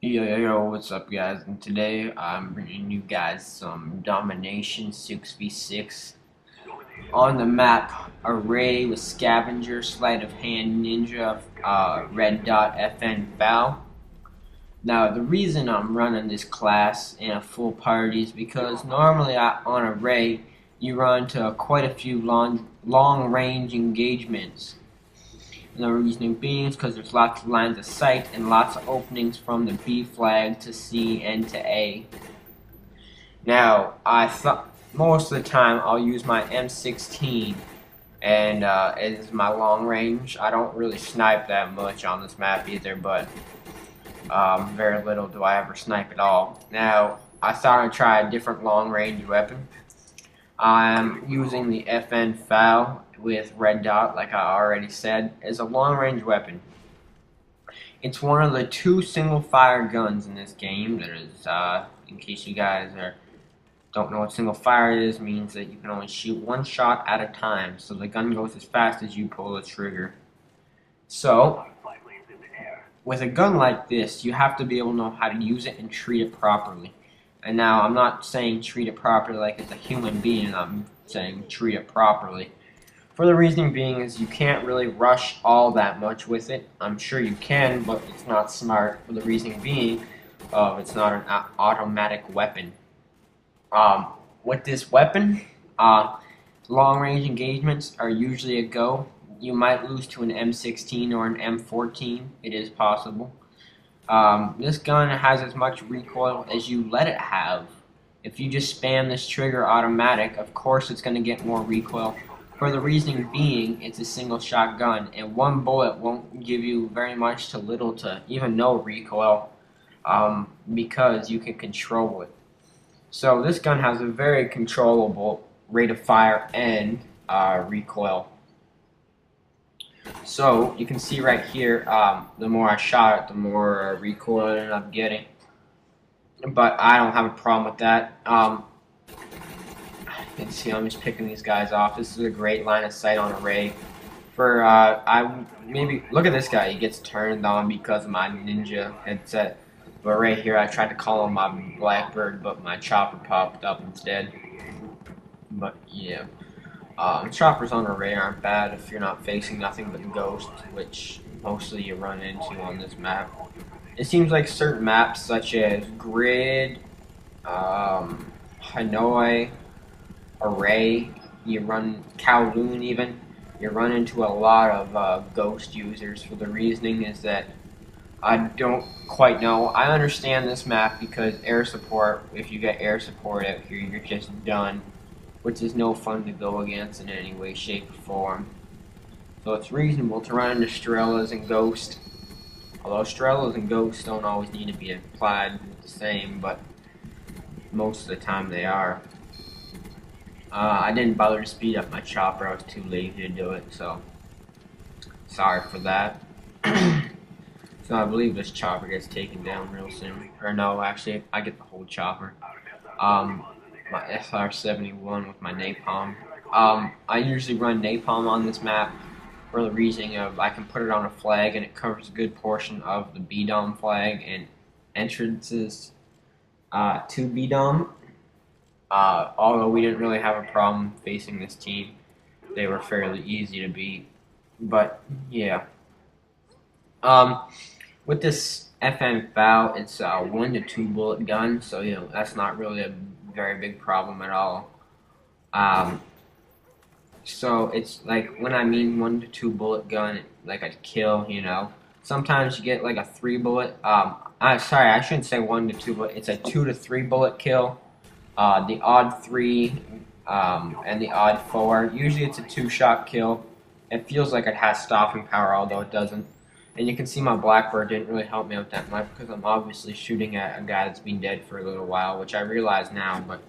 Yo, what's up, guys? And today I'm bringing you guys some Domination 6v6 on the map Array with Scavenger, Sleight of Hand, Ninja, Red Dot FN Fal. Now, the reason I'm running this class in a full party is because normally on Array you run to quite a few long range engagements. And the reasoning being is because there's lots of lines of sight and lots of openings from the B flag to C and to A. Now, I thought most of the time I'll use my M16, and it is my long range. I don't really snipe that much on this map either, but very little do I ever snipe at all. Now, I thought I'd try a different long range weapon. I'm using the FN Fal with Red Dot, like I already said, as a long-range weapon. It's one of the two single-fire guns in this game. That is, in case you guys don't know what single-fire is, means that you can only shoot one shot at a time. So the gun goes as fast as you pull the trigger. So, with a gun like this, you have to be able to know how to use it and treat it properly. And now, I'm not saying treat it properly like it's a human being. I'm saying treat it properly. For the reasoning being is you can't really rush all that much with it. I'm sure you can, but it's not smart. For the reasoning being, it's not an automatic weapon. With this weapon, long-range engagements are usually a go. You might lose to an M16 or an M14. It is possible. This gun has as much recoil as you let it have. If you just spam this trigger automatic, of course it's going to get more recoil. For the reasoning being, it's a single shot gun, and one bullet won't give you very much to little to even no recoil, because you can control it. So this gun has a very controllable rate of fire and recoil. So you can see right here, the more I shot it, the more recoil I ended up getting. But I don't have a problem with that. You can see I'm just picking these guys off. This is a great line of sight on Array. For maybe look at this guy. He gets turned on because of my ninja headset. But right here, I tried to call him my Blackbird, but my chopper popped up instead. But yeah, choppers on Array aren't bad if you're not facing nothing but ghosts, which mostly you run into on this map. It seems like certain maps such as Grid, Hanoi, Array, you run Kowloon even, you run into a lot of ghost users. For the reasoning is that I don't quite know. I understand this map because air support, if you get air support out here, you're just done, which is no fun to go against in any way, shape, or form. So it's reasonable to run into Strellas and Ghost. Although Strellas and Ghosts don't always need to be applied the same, but most of the time they are. I didn't bother to speed up my chopper. I was too lazy to do it, so sorry for that. So I believe this chopper gets taken down real soon. Or no, actually, I get the whole chopper. My SR-71 with my napalm. I usually run napalm on this map for the reason of I can put it on a flag and it covers a good portion of the B-Dom flag and entrances to B-Dom. Although we didn't really have a problem facing this team, they were fairly easy to beat. But yeah, with this FN Fal, it's a 1 to 2 bullet gun, so you know that's not really a very big problem at all. So it's like when I mean 1 to 2 bullet gun, like a kill, you know. Sometimes you get like a 3 bullet. Sorry, I shouldn't say 1 to 2, but it's a 2 to 3 bullet kill. The odd 3 and the odd 4. Usually it's a 2-shot kill. It feels like it has stopping power, although it doesn't. And you can see my Blackbird didn't really help me out that much because I'm obviously shooting at a guy that's been dead for a little while, which I realize now, but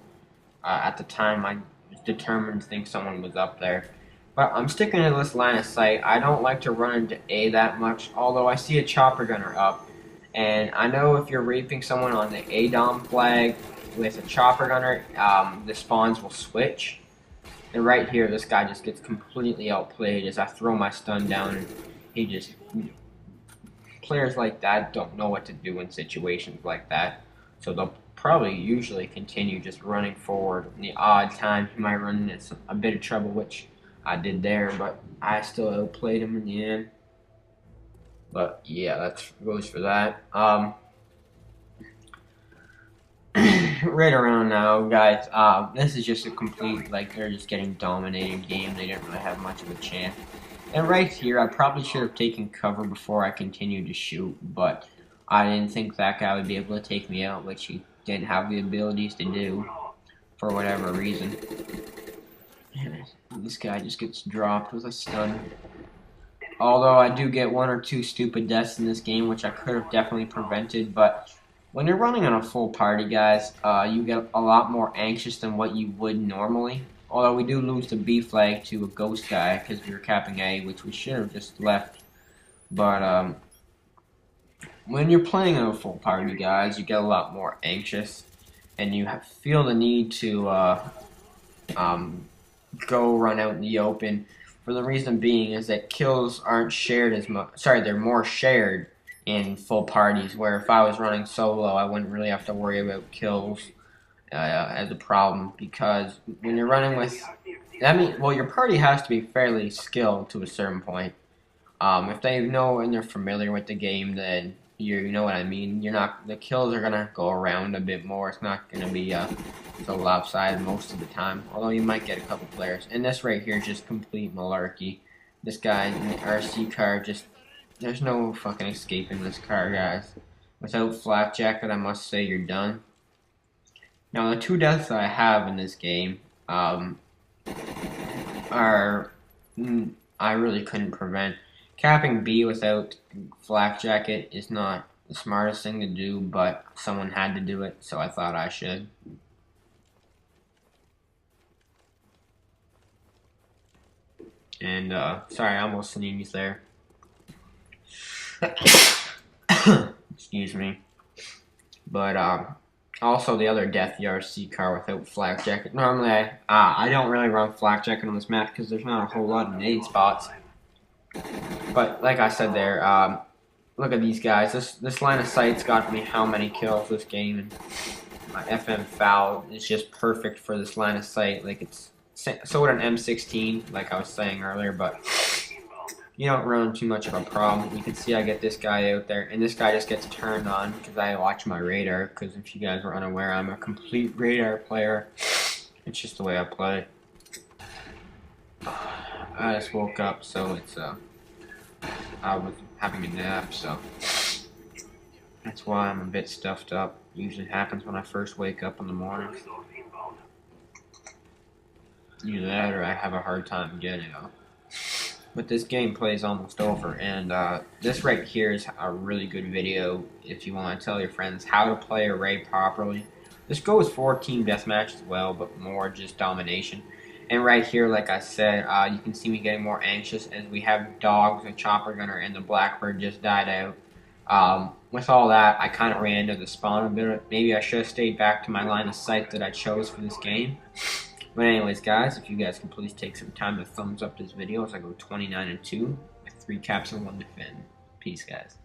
at the time I was determined to think someone was up there. But I'm sticking to this line of sight. I don't like to run into A that much, although I see a chopper gunner up. And I know if you're raping someone on the A-Dom flag with a chopper gunner, the spawns will switch. And right here, this guy just gets completely outplayed as I throw my stun down and he just players like that don't know what to do in situations like that, so they'll probably usually continue just running forward. In the odd time, he might run into a bit of trouble, which I did there, but I still outplayed him in the end. But yeah, that goes for that. Right around now, guys, this is just a complete, like, they're just getting dominated game. They didn't really have much of a chance. And right here, I probably should have taken cover before I continued to shoot, but I didn't think that guy would be able to take me out, which he didn't have the abilities to do, for whatever reason. This guy just gets dropped with a stun. Although I do get 1 or 2 stupid deaths in this game, which I could have definitely prevented, but when you're running on a full party, guys, you get a lot more anxious than what you would normally. Although we do lose the B flag to a ghost guy because we were capping A, which we should have just left. But when you're playing on a full party, guys, you get a lot more anxious, and you feel the need to go run out in the open. For the reason being is that kills aren't shared as much. Sorry, they're more shared in full parties, where if I was running solo, I wouldn't really have to worry about kills as a problem, because when you're running with, well, your party has to be fairly skilled to a certain point. If they know and they're familiar with the game, then you know what I mean. The kills are gonna go around a bit more. It's not gonna be so lopsided most of the time. Although you might get a couple players. And this right here is just complete malarkey. This guy in the RC car just, there's no fucking escaping this car, guys. Without flak jacket, I must say you're done. Now the 2 deaths that I have in this game I really couldn't prevent. Capping B without flak jacket is not the smartest thing to do, but someone had to do it, so I thought I should. And sorry, I almost sneezed there. Excuse me. But also the other death, the RC car without flak jacket. Normally I don't really run flak jacket on this map because there's not a whole lot of nade spots. But like I said there, look at these guys. This line of sight's got me how many kills this game, and my FN Fal is just perfect for this line of sight. Like, it's so would an M16, like I was saying earlier, but you don't run too much of a problem. You can see I get this guy out there, and this guy just gets turned on because I watch my radar, because if you guys were unaware, I'm a complete radar player. It's just the way I play. I just woke up, so it's I was having a nap, so that's why I'm a bit stuffed up. Usually happens when I first wake up in the morning. Either that or I have a hard time getting up. But this gameplay is almost over, and this right here is a really good video if you want to tell your friends how to play Array properly. This goes for team deathmatch as well, but more just domination. And right here, like I said, you can see me getting more anxious as we have dogs, a chopper gunner, and the blackbird just died out. With all that, I kind of ran into the spawn a bit. Maybe I should have stayed back to my line of sight that I chose for this game. But anyways, guys, if you guys can please take some time to thumbs up this video as I go 29-2 with 3 caps and 1 defend. Peace, guys.